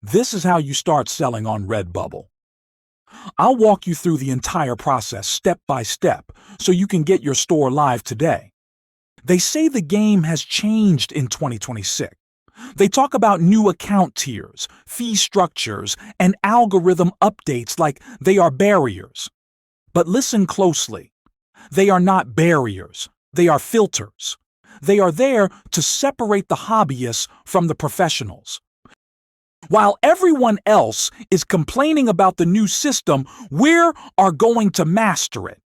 This is how you start selling on Redbubble. I'll walk you through the entire process step by step so you can get your store live today. They say the game has changed in 2026. They talk about new account tiers, fee structures, and algorithm updates like they are barriers. But listen closely. They are not barriers. They are filters. They are there to separate the hobbyists from the professionals. While everyone else is complaining about the new system, we are going to master it.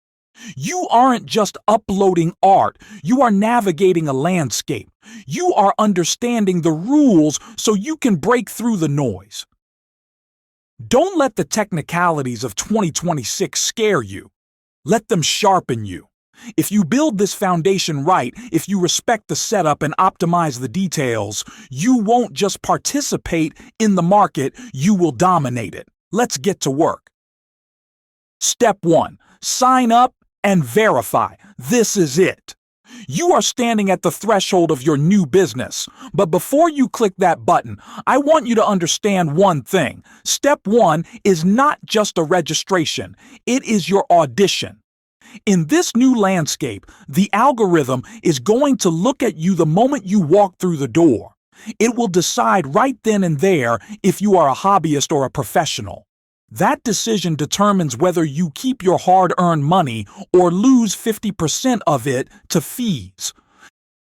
You aren't just uploading art, you are navigating a landscape. You are understanding the rules so you can break through the noise. Don't let the technicalities of 2026 scare you. Let them sharpen you. If you build this foundation right, if you respect the setup and optimize the details, you won't just participate in the market, you will dominate it. Let's get to work. Step 1. Sign up and verify. This is it. You are standing at the threshold of your new business. But before you click that button, I want you to understand one thing. Step 1 is not just a registration. It is your audition. In this new landscape, the algorithm is going to look at you the moment you walk through the door. It will decide right then and there if you are a hobbyist or a professional. That decision determines whether you keep your hard-earned money or lose 50% of it to fees.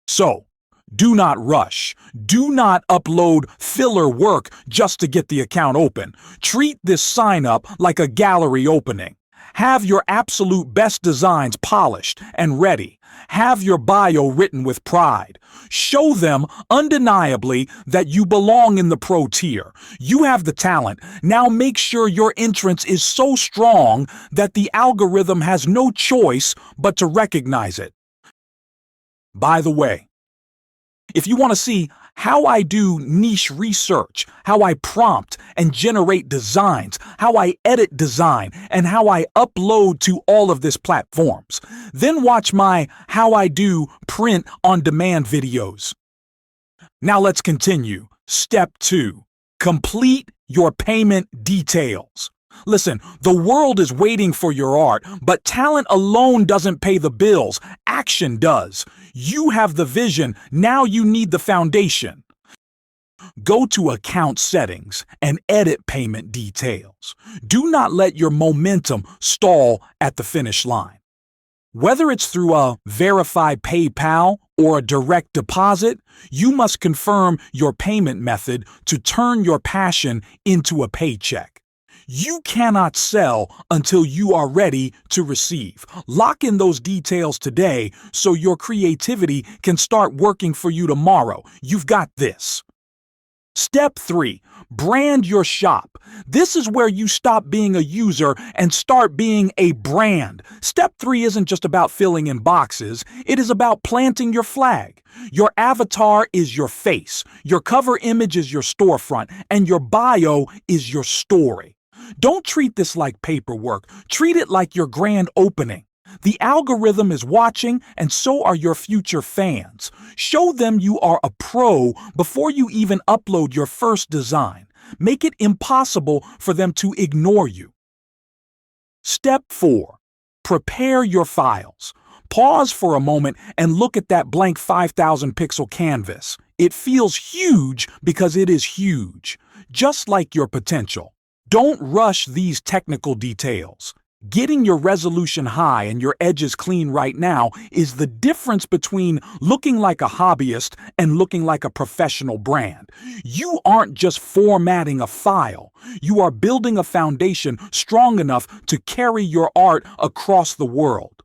So, do not rush. Do not upload filler work just to get the account open. Treat this sign-up like a gallery opening. Have your absolute best designs polished and ready. Have your bio written with pride. Show them undeniably that you belong in the pro tier. You have the talent. Now make sure your entrance is so strong that the algorithm has no choice but to recognize it. By the way, if you want to see how I do niche research, how I prompt and generate designs, how I edit design, and how I upload to all of these platforms, then watch my How I Do Print on Demand videos. Now let's continue. Step 2. Complete your payment details. Listen, the world is waiting for your art, but talent alone doesn't pay the bills. Action does. You have the vision, now you need the foundation. Go to account settings and edit payment details. Do not let your momentum stall at the finish line. Whether it's through a verified PayPal or a direct deposit, you must confirm your payment method to turn your passion into a paycheck. You cannot sell until you are ready to receive. Lock in those details today so your creativity can start working for you tomorrow. You've got this. Step 3. Brand your shop. This is where you stop being a user and start being a brand. Step 3 isn't just about filling in boxes. It is about planting your flag. Your avatar is your face. Your cover image is your storefront. And your bio is your story. Don't treat this like paperwork. Treat it like your grand opening. The algorithm is watching, and so are your future fans. Show them you are a pro before you even upload your first design. Make it impossible for them to ignore you. Step 4. Prepare your files. Pause for a moment and look at that blank 5,000 pixel canvas. It feels huge because it is huge, just like your potential. Don't rush these technical details. Getting your resolution high and your edges clean right now is the difference between looking like a hobbyist and looking like a professional brand. You aren't just formatting a file. You are building a foundation strong enough to carry your art across the world.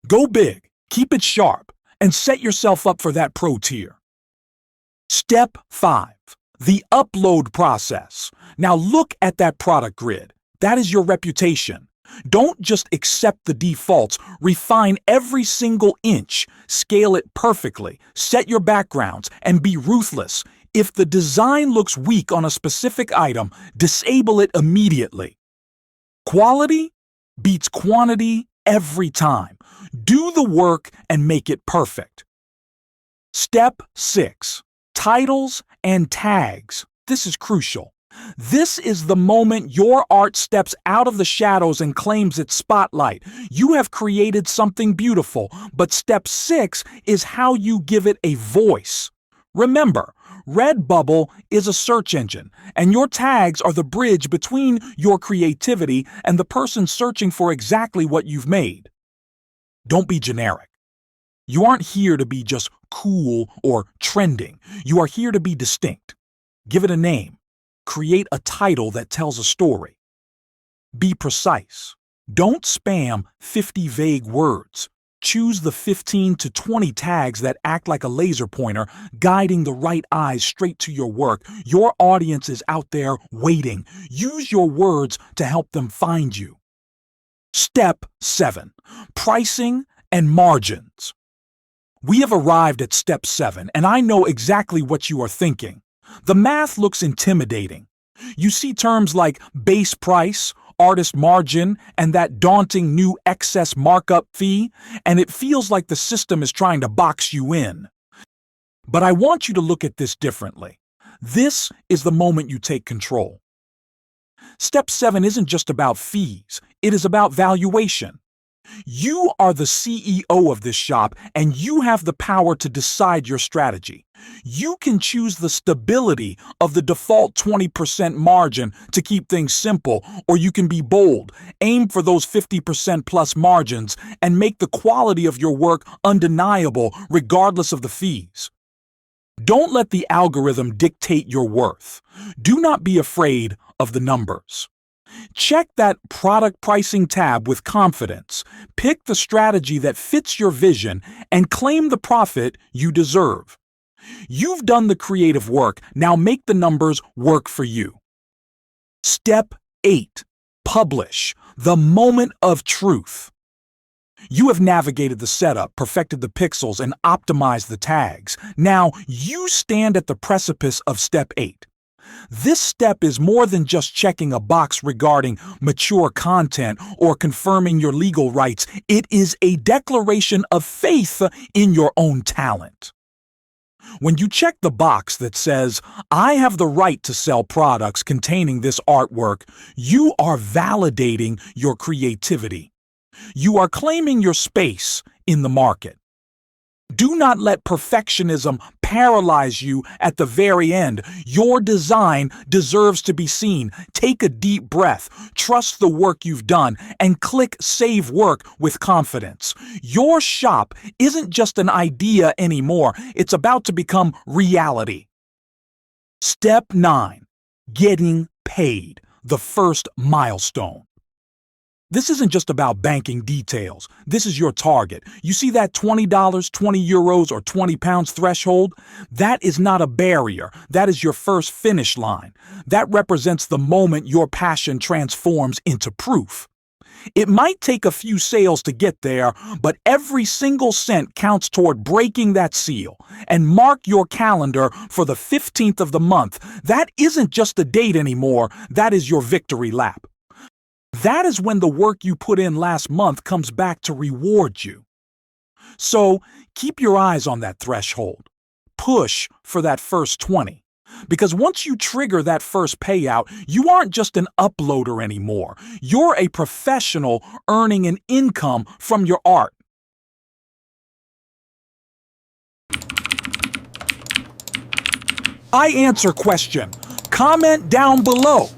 Go big, keep it sharp, and set yourself up for that pro tier. Step 5. The upload process. Now look at that product grid. That is your reputation. Don't just accept the defaults. Refine every single inch. Scale it perfectly. Set your backgrounds and be ruthless. If the design looks weak on a specific item, disable it immediately. Quality beats quantity every time. Do the work and make it perfect. Step 6. Titles and tags. This is crucial. This is the moment your art steps out of the shadows and claims its spotlight. You have created something beautiful, but step 6 is how you give it a voice. Remember, Redbubble is a search engine, and your tags are the bridge between your creativity and the person searching for exactly what you've made. Don't be generic. You aren't here to be just cool or trending. You are here to be distinct. Give it a name. Create a title that tells a story. Be precise. Don't spam 50 vague words. Choose the 15 to 20 tags that act like a laser pointer, guiding the right eyes straight to your work. Your audience is out there waiting. Use your words to help them find you. Step 7. Pricing and margins. We have arrived at step 7, and I know exactly what you are thinking. The math looks intimidating. You see terms like base price, artist margin, and that daunting new excess markup fee, and it feels like the system is trying to box you in. But I want you to look at this differently. This is the moment you take control. Step 7 isn't just about fees, it is about valuation. You are the CEO of this shop, and you have the power to decide your strategy. You can choose the stability of the default 20% margin to keep things simple, or you can be bold, aim for those 50% plus margins, and make the quality of your work undeniable regardless of the fees. Don't let the algorithm dictate your worth. Do not be afraid of the numbers. Check that product pricing tab with confidence. Pick the strategy that fits your vision and claim the profit you deserve. You've done the creative work, now make the numbers work for you. Step 8. Publish. The moment of truth. You have navigated the setup, perfected the pixels, and optimized the tags. Now you stand at the precipice of step 8. This step is more than just checking a box regarding mature content or confirming your legal rights. It is a declaration of faith in your own talent. When you check the box that says, "I have the right to sell products containing this artwork," you are validating your creativity. You are claiming your space in the market. Do not let perfectionism paralyze you at the very end. Your design deserves to be seen. Take a deep breath, trust the work you've done, and click Save Work with confidence. Your shop isn't just an idea anymore. It's about to become reality. Step 9. Getting paid. The first milestone. This isn't just about banking details. This is your target. You see that $20, 20 euros, or 20 pounds threshold? That is not a barrier. That is your first finish line. That represents the moment your passion transforms into proof. It might take a few sales to get there, but every single cent counts toward breaking that seal. And mark your calendar for the 15th of the month. That isn't just a date anymore. That is your victory lap. That is when the work you put in last month comes back to reward you. So keep your eyes on that threshold. Push for that first 20. Because once you trigger that first payout, you aren't just an uploader anymore. You're a professional earning an income from your art. I answer question. Comment down below.